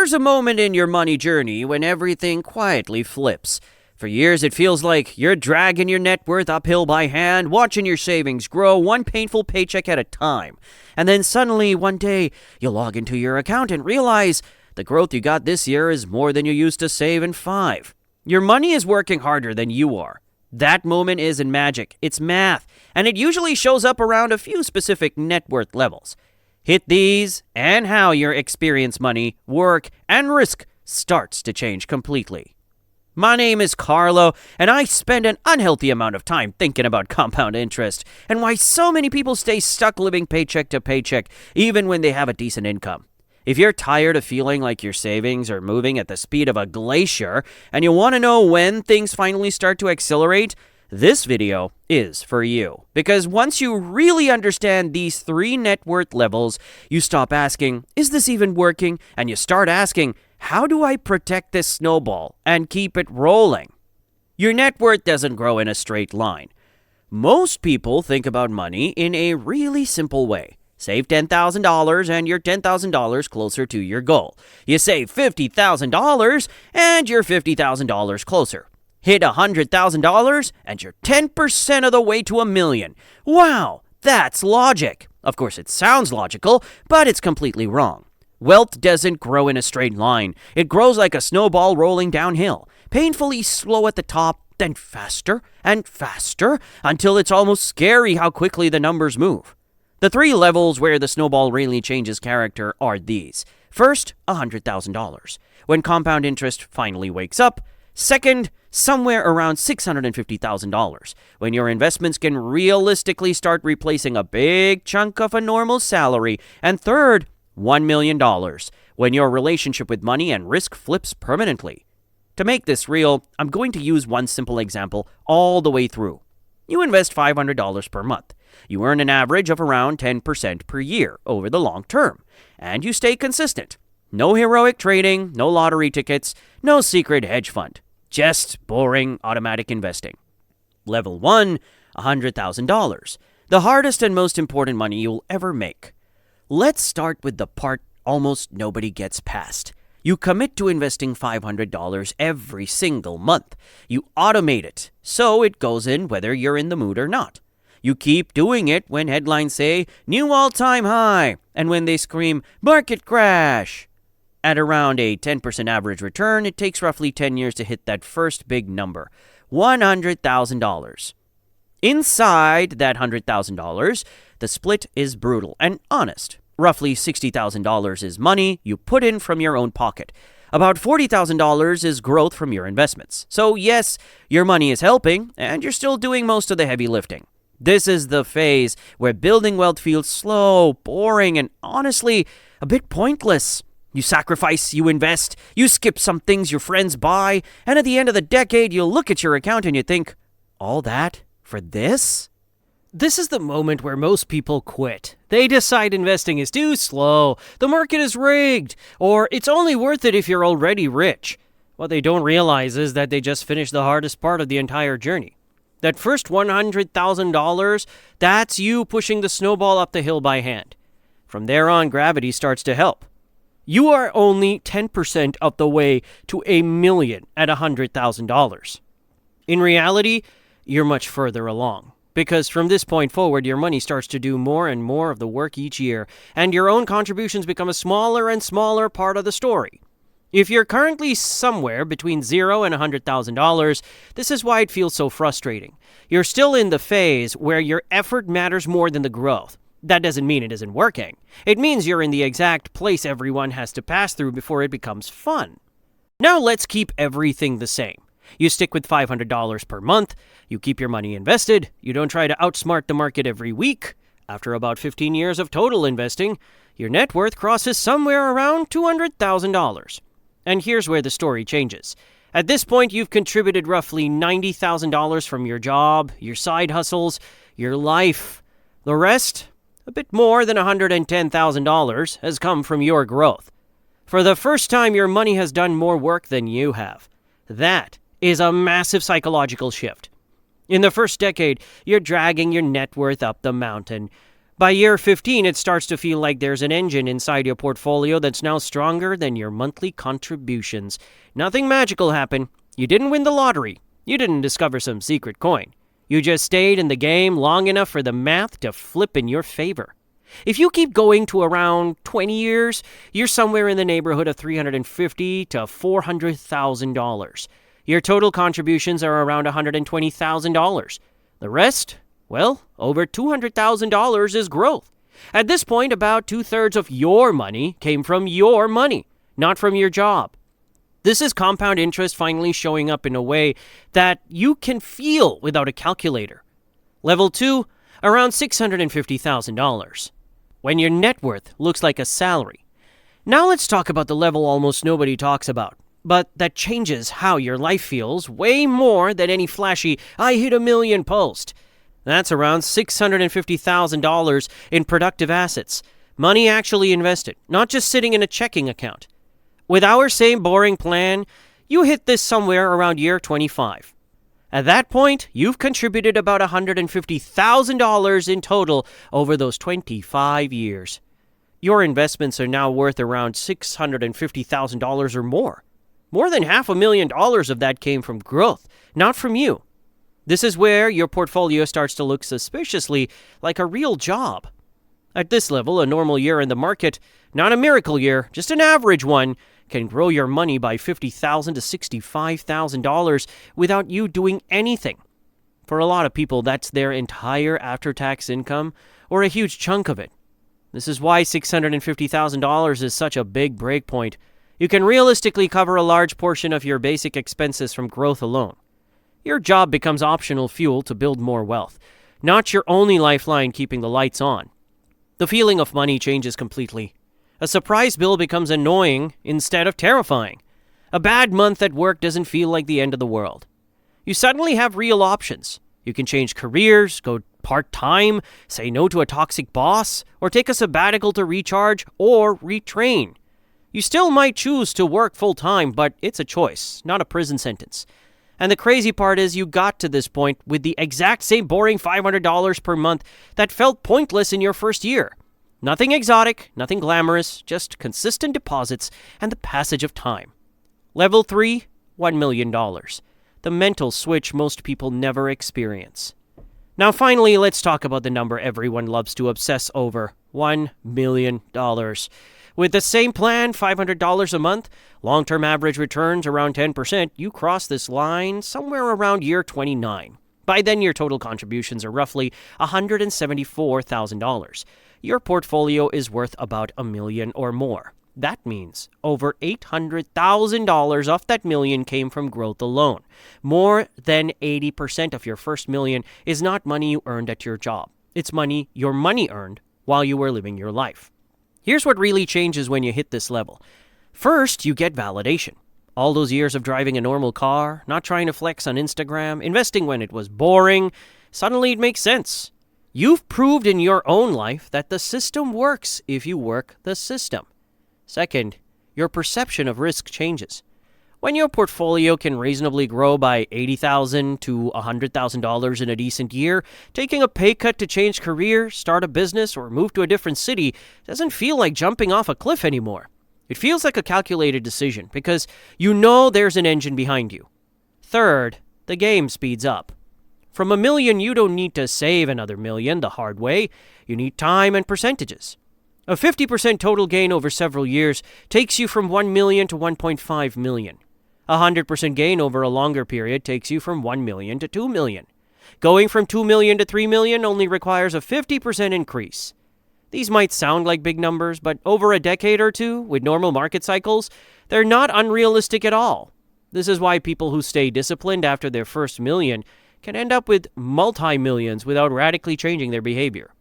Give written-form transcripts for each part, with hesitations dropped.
There's a moment in your money journey when everything quietly flips. For years, it feels like you're dragging your net worth uphill by hand, watching your savings grow one painful paycheck at a time. And then suddenly, one day, you log into your account and realize the growth you got this year is more than you used to save in 5. Your money is working harder than you are. That moment isn't magic, it's math, and it usually shows up around a few specific net worth levels. Hit these, and how your experience, money, work, and risk starts to change completely. My name is Carlo, and I spend an unhealthy amount of time thinking about compound interest and why so many people stay stuck living paycheck to paycheck even when they have a decent income. If you're tired of feeling like your savings are moving at the speed of a glacier and you want to know when things finally start to accelerate, this video is for you. Because once you really understand these 3 net worth levels, you stop asking, is this even working? And you start asking, how do I protect this snowball and keep it rolling? Your net worth doesn't grow in a straight line. Most people think about money in a really simple way. Save $10,000 and you're $10,000 closer to your goal. You save $50,000 and you're $50,000 closer. Hit $100,000 and you're 10% of the way to $1 million. Wow, that's logic. Of course, it sounds logical, but it's completely wrong. Wealth doesn't grow in a straight line. It grows like a snowball rolling downhill, painfully slow at the top, then faster and faster until it's almost scary how quickly the numbers move. The 3 levels where the snowball really changes character are these. First, $100,000, when compound interest finally wakes up. Second, somewhere around $650,000, when your investments can realistically start replacing a big chunk of a normal salary. And third, $1 million, when your relationship with money and risk flips permanently. To make this real, I'm going to use one simple example all the way through. You invest $500 per month. You earn an average of around 10% per year over the long term, and you stay consistent. No heroic trading, no lottery tickets, no secret hedge fund. Just boring automatic investing. Level 1, $100,000. The hardest and most important money you'll ever make. Let's start with the part almost nobody gets past. You commit to investing $500 every single month. You automate it, so it goes in whether you're in the mood or not. You keep doing it when headlines say, new all-time high, and when they scream, market crash. At around a 10% average return, it takes roughly 10 years to hit that first big number, $100,000. Inside that $100,000, the split is brutal and honest. Roughly $60,000 is money you put in from your own pocket. About $40,000 is growth from your investments. So yes, your money is helping, and you're still doing most of the heavy lifting. This is the phase where building wealth feels slow, boring, and honestly, a bit pointless. You sacrifice, you invest, you skip some things your friends buy, and at the end of the decade, you look at your account and you think, all that for this? This is the moment where most people quit. They decide investing is too slow, the market is rigged, or it's only worth it if you're already rich. What they don't realize is that they just finished the hardest part of the entire journey. That first $100,000, that's you pushing the snowball up the hill by hand. From there on, gravity starts to help. You are only 10% of the way to $1 million at $100,000. In reality, you're much further along. Because from this point forward, your money starts to do more and more of the work each year, and your own contributions become a smaller and smaller part of the story. If you're currently somewhere between $0 and $100,000, this is why it feels so frustrating. You're still in the phase where your effort matters more than the growth. That doesn't mean it isn't working. It means you're in the exact place everyone has to pass through before it becomes fun. Now let's keep everything the same. You stick with $500 per month, you keep your money invested, you don't try to outsmart the market every week. After about 15 years of total investing, your net worth crosses somewhere around $200,000. And here's where the story changes. At this point, you've contributed roughly $90,000 from your job, your side hustles, your life. The rest, a bit more than $110,000, has come from your growth. For the first time, your money has done more work than you have. That is a massive psychological shift. In the first decade, you're dragging your net worth up the mountain. By year 15, it starts to feel like there's an engine inside your portfolio that's now stronger than your monthly contributions. Nothing magical happened. You didn't win the lottery. You didn't discover some secret coin. You just stayed in the game long enough for the math to flip in your favor. If you keep going to around 20 years, you're somewhere in the neighborhood of $350,000 to $400,000. Your total contributions are around $120,000. The rest? Well, over $200,000 is growth. At this point, about 2/3 of your money came from your money, not from your job. This is compound interest finally showing up in a way that you can feel without a calculator. Level 2, around $650,000. When your net worth looks like a salary. Now let's talk about the level almost nobody talks about, but that changes how your life feels way more than any flashy "I hit a million" post. That's around $650,000 in productive assets. Money actually invested, not just sitting in a checking account. With our same boring plan, you hit this somewhere around year 25. At that point, you've contributed about $150,000 in total over those 25 years. Your investments are now worth around $650,000 or more. More than $500,000 of that came from growth, not from you. This is where your portfolio starts to look suspiciously like a real job. At this level, a normal year in the market, not a miracle year, just an average one, can grow your money by $50,000 to $65,000 without you doing anything. For a lot of people, that's their entire after-tax income, or a huge chunk of it. This is why $650,000 is such a big break point. You can realistically cover a large portion of your basic expenses from growth alone. Your job becomes optional fuel to build more wealth, not your only lifeline keeping the lights on. The feeling of money changes completely. A surprise bill becomes annoying instead of terrifying. A bad month at work doesn't feel like the end of the world. You suddenly have real options. You can change careers, go part-time, say no to a toxic boss, or take a sabbatical to recharge or retrain. You still might choose to work full-time, but it's a choice, not a prison sentence. And the crazy part is you got to this point with the exact same boring $500 per month that felt pointless in your first year. Nothing exotic, nothing glamorous, just consistent deposits and the passage of time. Level 3, $1 million. The mental switch most people never experience. Now finally, let's talk about the number everyone loves to obsess over, $1 million. With the same plan, $500 a month, long-term average returns around 10%, you cross this line somewhere around year 29. By then, your total contributions are roughly $174,000. Your portfolio is worth about $1 million or more. That means over $800,000 of that million came from growth alone. More than 80% of your first million is not money you earned at your job. It's money your money earned while you were living your life. Here's what really changes when you hit this level. First, you get validation. All those years of driving a normal car, not trying to flex on Instagram, investing when it was boring, suddenly it makes sense. You've proved in your own life that the system works if you work the system. Second, your perception of risk changes. When your portfolio can reasonably grow by $80,000 to $100,000 in a decent year, taking a pay cut to change career, start a business, or move to a different city doesn't feel like jumping off a cliff anymore. It feels like a calculated decision because you know there's an engine behind you. Third, the game speeds up. From $1 million, you don't need to save another $1 million the hard way. You need time and percentages. A 50% total gain over several years takes you from $1 million to $1.5 million. A 100% gain over a longer period takes you from $1 million to $2 million. Going from $2 million to $3 million only requires a 50% increase. These might sound like big numbers, but over a decade or two, with normal market cycles, they're not unrealistic at all. This is why people who stay disciplined after their first million can end up with multi-millions without radically changing their behavior.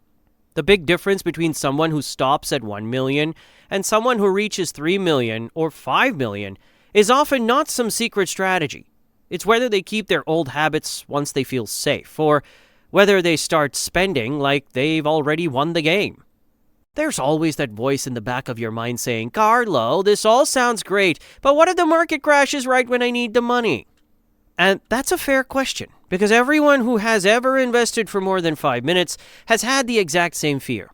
The big difference between someone who stops at 1 million and someone who reaches 3 million or 5 million is often not some secret strategy. It's whether they keep their old habits once they feel safe, or whether they start spending like they've already won the game. There's always that voice in the back of your mind saying, "Carlo, this all sounds great, but what if the market crashes right when I need the money?" And that's a fair question, Because everyone who has ever invested for more than 5 minutes has had the exact same fear.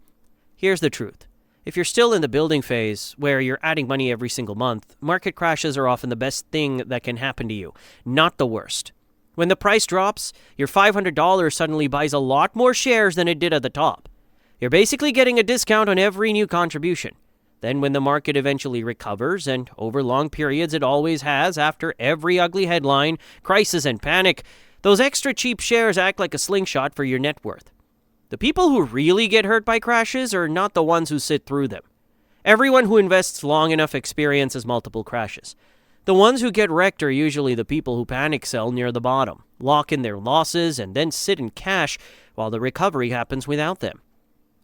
Here's the truth. If you're still in the building phase, where you're adding money every single month, market crashes are often the best thing that can happen to you, not the worst. When the price drops, your $500 suddenly buys a lot more shares than it did at the top. You're basically getting a discount on every new contribution. Then when the market eventually recovers, and over long periods it always has after every ugly headline, crisis, and panic, those extra cheap shares act like a slingshot for your net worth. The people who really get hurt by crashes are not the ones who sit through them. Everyone who invests long enough experiences multiple crashes. The ones who get wrecked are usually the people who panic sell near the bottom, lock in their losses, and then sit in cash while the recovery happens without them.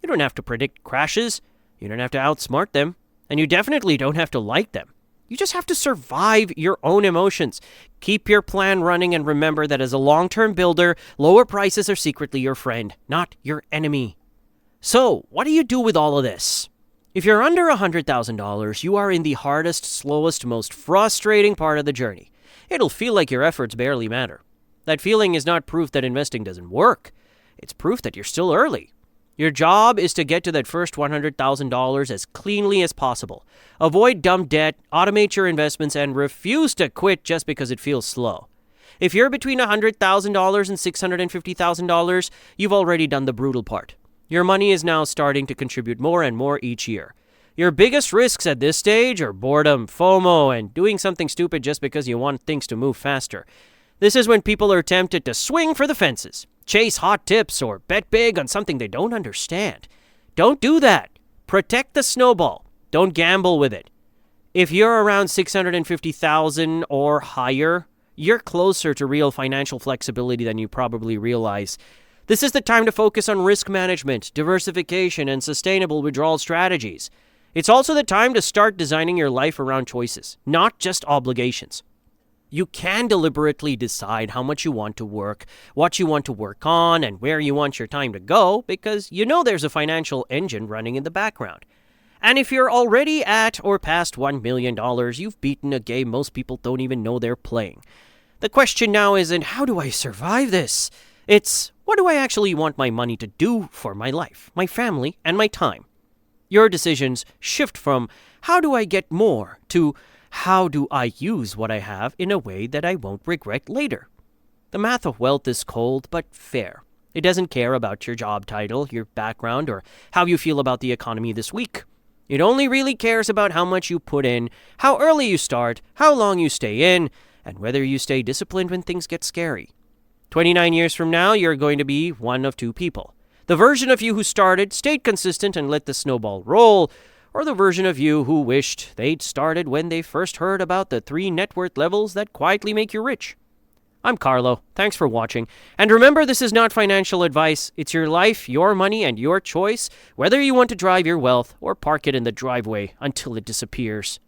You don't have to predict crashes, you don't have to outsmart them, and you definitely don't have to like them. You just have to survive your own emotions. Keep your plan running and remember that as a long-term builder, lower prices are secretly your friend, not your enemy. So, what do you do with all of this? If you're under $100,000, you are in the hardest, slowest, most frustrating part of the journey. It'll feel like your efforts barely matter. That feeling is not proof that investing doesn't work. It's proof that you're still early. Your job is to get to that first $100,000 as cleanly as possible. Avoid dumb debt, automate your investments, and refuse to quit just because it feels slow. If you're between $100,000 and $650,000, you've already done the brutal part. Your money is now starting to contribute more and more each year. Your biggest risks at this stage are boredom, FOMO, and doing something stupid just because you want things to move faster. This is when people are tempted to swing for the fences, chase hot tips, or bet big on something they don't understand. Don't do that. Protect the snowball. Don't gamble with it. If you're around $650,000 or higher, you're closer to real financial flexibility than you probably realize. This is the time to focus on risk management, diversification, and sustainable withdrawal strategies. It's also the time to start designing your life around choices, not just obligations. You can deliberately decide how much you want to work, what you want to work on, and where you want your time to go because you know there's a financial engine running in the background. And if you're already at or past $1 million, you've beaten a game most people don't even know they're playing. The question now isn't, how do I survive this? It's, what do I actually want my money to do for my life, my family, and my time? Your decisions shift from, how do I get more, to, how do I use what I have in a way that I won't regret later? The math of wealth is cold but fair. It doesn't care about your job title, your background, or how you feel about the economy this week. It only really cares about how much you put in, how early you start, how long you stay in, and whether you stay disciplined when things get scary. 29 years from now, you're going to be one of two people. The version of you who started, stayed consistent, and let the snowball roll, or the version of you who wished they'd started when they first heard about the 3 net worth levels that quietly make you rich. I'm Carlo. Thanks for watching. And remember, this is not financial advice. It's your life, your money, and your choice, whether you want to drive your wealth or park it in the driveway until it disappears.